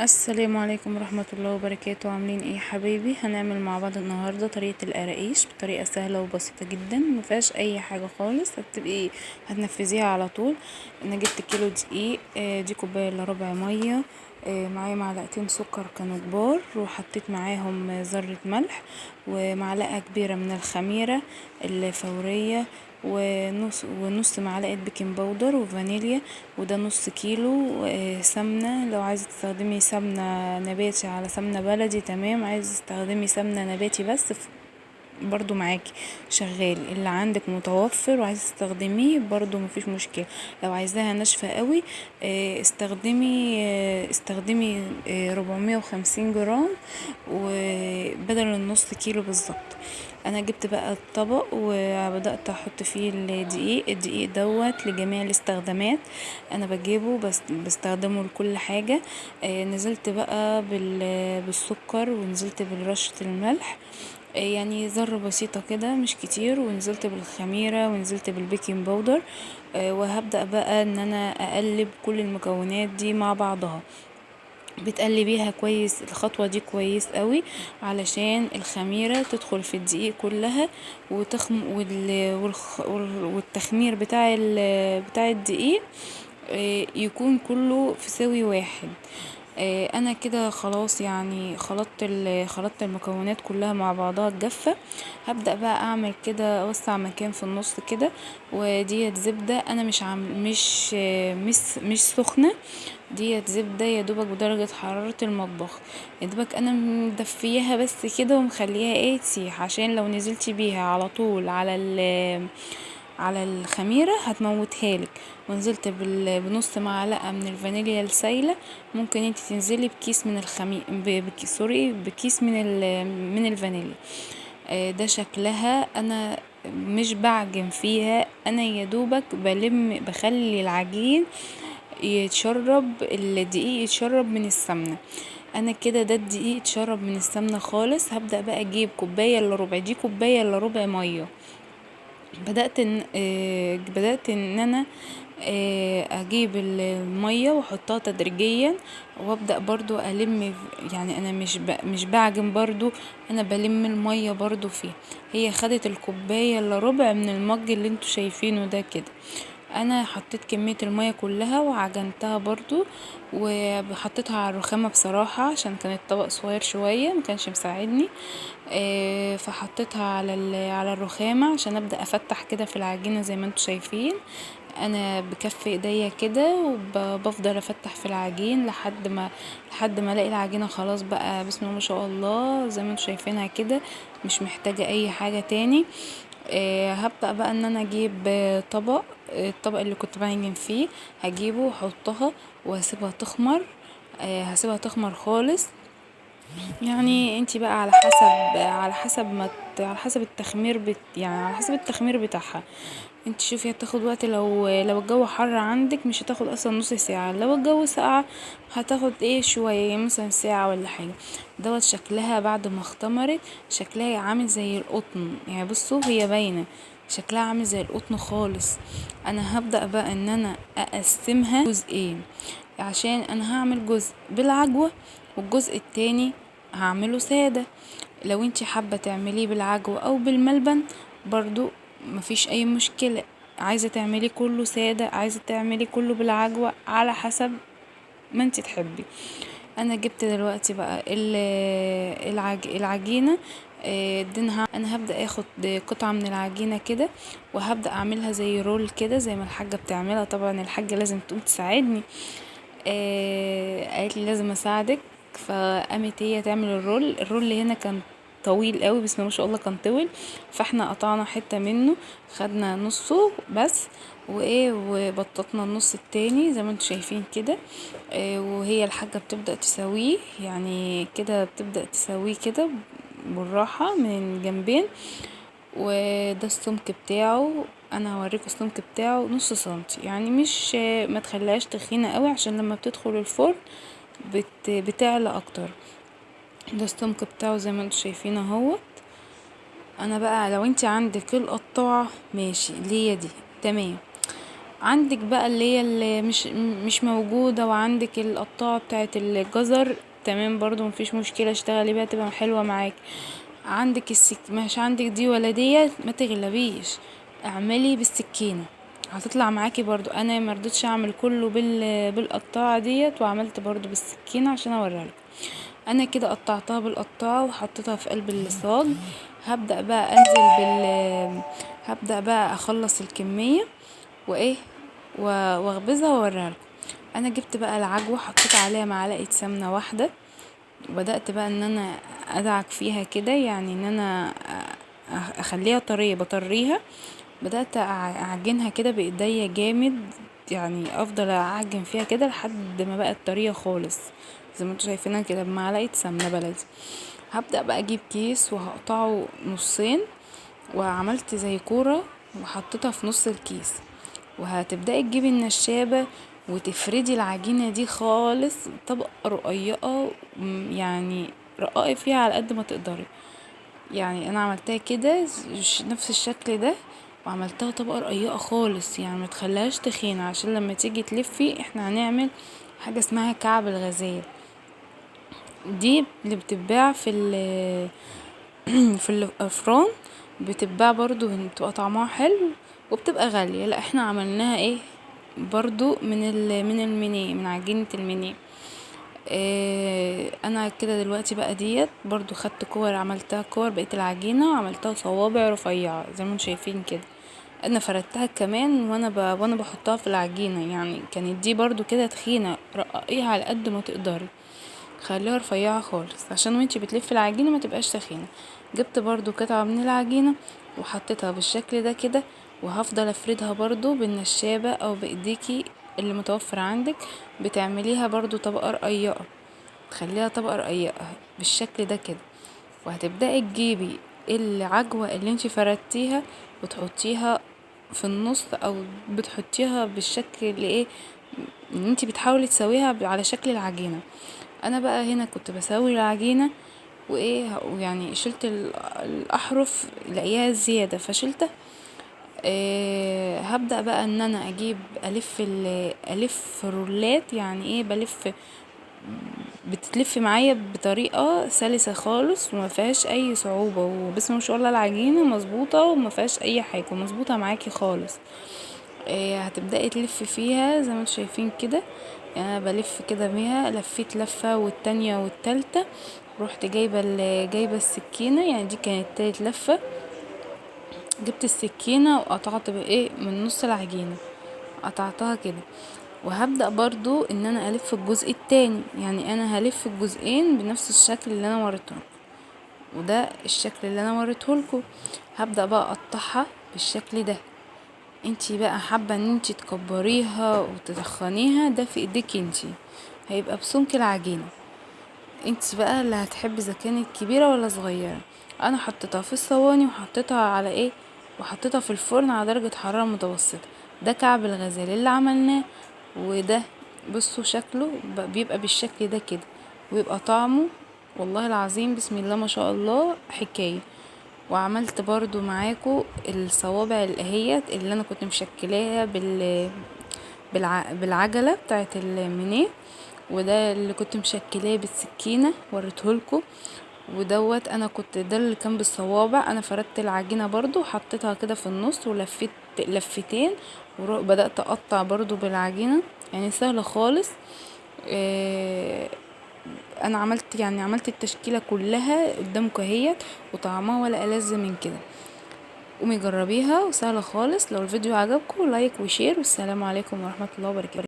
السلام عليكم ورحمة الله وبركاته. عاملين ايه حبايبي؟ هنعمل مع بعض النهاردة طريقة القراقيش بطريقة سهلة وبسيطة جدا، مفيهاش اي حاجة خالص، هتبقي هتنفذيها على طول. انا جبت كيلو دقيق، دي كوباية الا ربع مية، معايا معلقتين سكر كانوا كبار، وحطيت معاهم ذرة ملح، ومعلقة كبيرة من الخميرة الفورية، ونص معلقة بيكنج باودر وفانيليا، وده نص كيلو سمنة. لو عايزة تستخدمي سمنة نباتي على سمنة بلدي تمام، عايزة تستخدمي سمنة نباتي بس برضو معاكي شغال، اللي عندك متوفر وعايزة تستخدميه برضو مفيش مشكلة. لو عايزاها ناشفة قوي استخدمي 450 جرام وبدل النص كيلو بالظبط. انا جبت بقى الطبق وبدأت احط فيه الدقيق دوت لجميع الاستخدامات. انا بجيبه بس بستخدمه لكل حاجة. نزلت بقى بالسكر، ونزلت برشة الملح، يعني ذرة بسيطة كده مش كتير، ونزلت بالخميرة، ونزلت بالبيكنج باودر. وهبدأ بقى ان انا اقلب كل المكونات دي مع بعضها. بتقلبيها كويس، الخطوة دي كويس قوي علشان الخميرة تدخل في الدقيق كلها والتخمير بتاع الدقيق يكون كله في سوي واحد. انا كده خلاص، يعني خلطت المكونات كلها مع بعضها الجافة. هبدأ بقى اعمل كده، اوسع مكان في النص كده، وديت زبدة انا مش سخنة، ديت زبدة يا دوبك بدرجة حرارة المطبخ، يا دوبك انا مدفياها بس كده ومخليها تسيح، عشان لو نزلتي بيها على طول على الخميرة هتموتها لك. ونزلت بنص معلقة من الفانيليا السايلة، ممكن انت تنزلي بكيس من بكيس من الفانيليا. ده شكلها. انا مش بعجن فيها، انا يا دوبك بخلي العجين الدقيق يتشرب من السمنة. انا كده ده الدقيق اتشرب من السمنة خالص. هبدأ بقى اجيب كوباية الا ربع، دي كوباية الا ربع مية. بدأت ان انا اجيب المية واحطها تدريجيا، وابدأ برضو يعني انا مش بعجن برضو، انا بلم المية برضو فيها. هي خدت الكوباية الا ربع من المج اللي انتوا شايفينه ده كده. انا حطيت كمية المية كلها وعجنتها برضو، وحطيتها على الرخامة بصراحة عشان كان الطبق صغير شوية مكانش مساعدني. فحطيتها على الرخامة عشان ابدأ افتح كده في العجينة زي ما انتوا شايفين. انا بكف ايديا كده وبفضل افتح في العجين لحد ما الاقي العجينة خلاص بقى بسم الله ما شاء الله زي ما انتوا شايفينها كده، مش محتاجة اي حاجة تاني. هبدأ بقى ان انا اجيب الطبق اللي كنت بعجن فيه، هجيبه واحطها وهسيبها تخمر. هسيبها تخمر خالص. يعني انتي بقى على حسب التخمير يعني على حسب التخمير بتاعها. انت شوفي هتاخد وقت، لو الجو حر عندك مش هتاخد اصلا نص ساعة، لو الجو ساقع هتاخد شوية، يعني مثلا ساعة ولا حاجة. دوت شكلها بعد ما اختمرت، شكلها عامل زي القطن، يعني بصوا هي باينة شكلها عامل زي القطن خالص. انا هبدأ بقى ان انا اقسمها جزئين، عشان انا هعمل جزء بالعجوة والجزء التاني هعمله سادة. لو انتي حابة تعمليه بالعجوة او بالملبن برضو مفيش اي مشكلة، عايزة تعملي كله سادة، عايزة تعملي كله بالعجوة، على حسب ما انتي تحبي. انا جبت دلوقتي بقى العجينة. انا هبدأ اخد قطعة من العجينة كده، وهبدأ اعملها زي رول كده زي ما الحاجة بتعملها. طبعا الحاجة لازم تقوم تساعدني، قالت لي لازم اساعدك، فقامت هي تعمل الرول اللي هنا كان طويل قوي، بسم الله ما شاء الله كان طويل، فاحنا قطعنا حتة منه، خدنا نصه بس، وبططنا النص التاني زي ما انتوا شايفين كده. وهي الحاجة بتبدأ تسويه يعني كده، بتبدأ تسويه كده بالراحة من الجنبين. وده السمك بتاعه، انا هوريكم السمك بتاعه نص سنتي، يعني مش ما تخليهاش تخينة قوي عشان لما بتدخل الفرن بتعلى اكتر. ده السمك بتاعه زي ما انتوا شايفين اهو. انا بقى لو انت عندك القطاعة ماشي اللي هي دي تمام، عندك بقى اللي هي اللي مش موجودة وعندك القطاعة بتاعة الجزر، تمام برضو مفيش مشكلة، اشتغلي بيها تبقى حلوة معاك. عندك مش عندك دي ولا ديت، ما تغلبيش، اعملي بالسكينة هتطلع معاكي برضو. انا مرضتش اعمل كله بالقطاعة ديت، وعملت برضو بالسكينة عشان اوريها لكم. انا كده قطعتها بالقطاعة وحطيتها في قلب الصاج. هبدأ بقى انزل هبدأ بقى اخلص الكمية وايه واخبزها واوريها لكم. انا جبت بقى العجوة، حطيت عليها معلقة سمنة واحدة، وبدأت بقى ان انا ادعك فيها كده، يعني ان انا اخليها طرية بطريها. بدأت اعجنها كده بايديا جامد، يعني افضل اعجن فيها كده لحد ما بقت طرية خالص زي ما انتوا شايفينها كده بمعلقة سمنة بلدي. هبدأ بقى اجيب كيس وهقطعه نصين، وعملت زي كورة وحطيتها في نص الكيس. وهتبدأي تجيبي النشابة وتفردي العجينة دي خالص طبقة رقيقة، يعني رقائي فيها على قد ما تقدري. يعني انا عملتها كده نفس الشكل ده، وعملتها طبقة رقيقة خالص، يعني ما تخليهاش تخينة، عشان لما تيجي تلفي احنا هنعمل حاجة اسمها كعب الغزال. دي اللي بتتباع في الافران، بتتباع برضو، بتبقى طعمها حلو وبتبقى غالية. لا احنا عملناها ايه برضو من المنيه، من عجينة المنيه. انا كده دلوقتي بقى ديت برضو خدت كور، عملتها كور بقيت العجينة، وعملتها صوابع رفيعة زي ما انتم شايفين كده. انا فردتها كمان وانا بحطها في العجينة، يعني كانت دي برضو كده تخينة، رققيها على قد ما تقدري، خليها رفيعة خالص عشان وانتي بتلفي العجينة ما تبقاش تخينة. جبت برضو قطعة من العجينة وحطيتها بالشكل ده كده، وهفضل افردها برضو بالنشابة او بايديكي اللي متوفر عندك. بتعمليها برضو طبقة رقيقة، تخليها طبقة رقيقة بالشكل ده كده. وهتبدأي تجيبي العجوة اللي انتي فردتيها وتحطيها في النص، او بتحطيها بالشكل اللي ايه، ان انتي بتحاولي تسويها على شكل العجينة. انا بقى هنا كنت بسوي العجينة وايه، يعني شلت الاحرف لاقيها زيادة فشلتها. هبدأ بقى ان انا اجيب الف رولات، يعني ايه بلف، بتتلف معايا بطريقة سلسة خالص وما فيهاش اي صعوبة، وبسم ما شاء الله العجينة مظبوطة وما فيهاش اي حاجة، مظبوطة معاكي خالص. هتبدأي تلفي فيها زي ما انتوا شايفين كده. يعني انا بلف كده بيها، لفيت لفة والتانية والتالتة، رحت جايبة السكينة، يعني دي كانت تالت لفة. جبت السكينة وقطعت بايه من نص العجينة، قطعتها كده. وهبدأ برضو ان انا الف الجزء التاني، يعني انا هلف الجزئين بنفس الشكل اللي انا وريتهولكم، وده الشكل اللي انا وريتهولكم. هبدأ بقى اقطعها بالشكل ده. انتي بقى حابة ان انتي تكبريها وتدخنيها، ده في ايديك انتي، هيبقى بسمك العجينة. انتي بقى اللي هتحبي اذا كانت كبيرة ولا صغيرة. انا حطيتها في الصواني وحطيتها على ايه، وحطيتها في الفرن على درجة حرارة متوسطة. ده كعب الغزال اللي عملناه. وده بصوا شكله بيبقى بالشكل ده كده، ويبقى طعمه والله العظيم بسم الله ما شاء الله حكاية. وعملت برضو معاكو الصوابع الاهيت اللي انا كنت مشكلاها بالعجلة بتاعت المنيه، وده اللي كنت مشكلاه بالسكينة وريتهولكوا. ودوت انا كنت ده اللي كان بالصوابع. انا فردت العجينة برضو وحطيتها كده في النص ولفيت لفتين، وبدأت اقطع برضو بالعجينة، يعني سهلة خالص. انا عملت التشكيلة كلها قدامكم اهيت، وطعمها ولا ألذ من كده. قومي جربيها وسهلة خالص. لو الفيديو عجبكم لايك وشير، والسلام عليكم ورحمة الله وبركاته.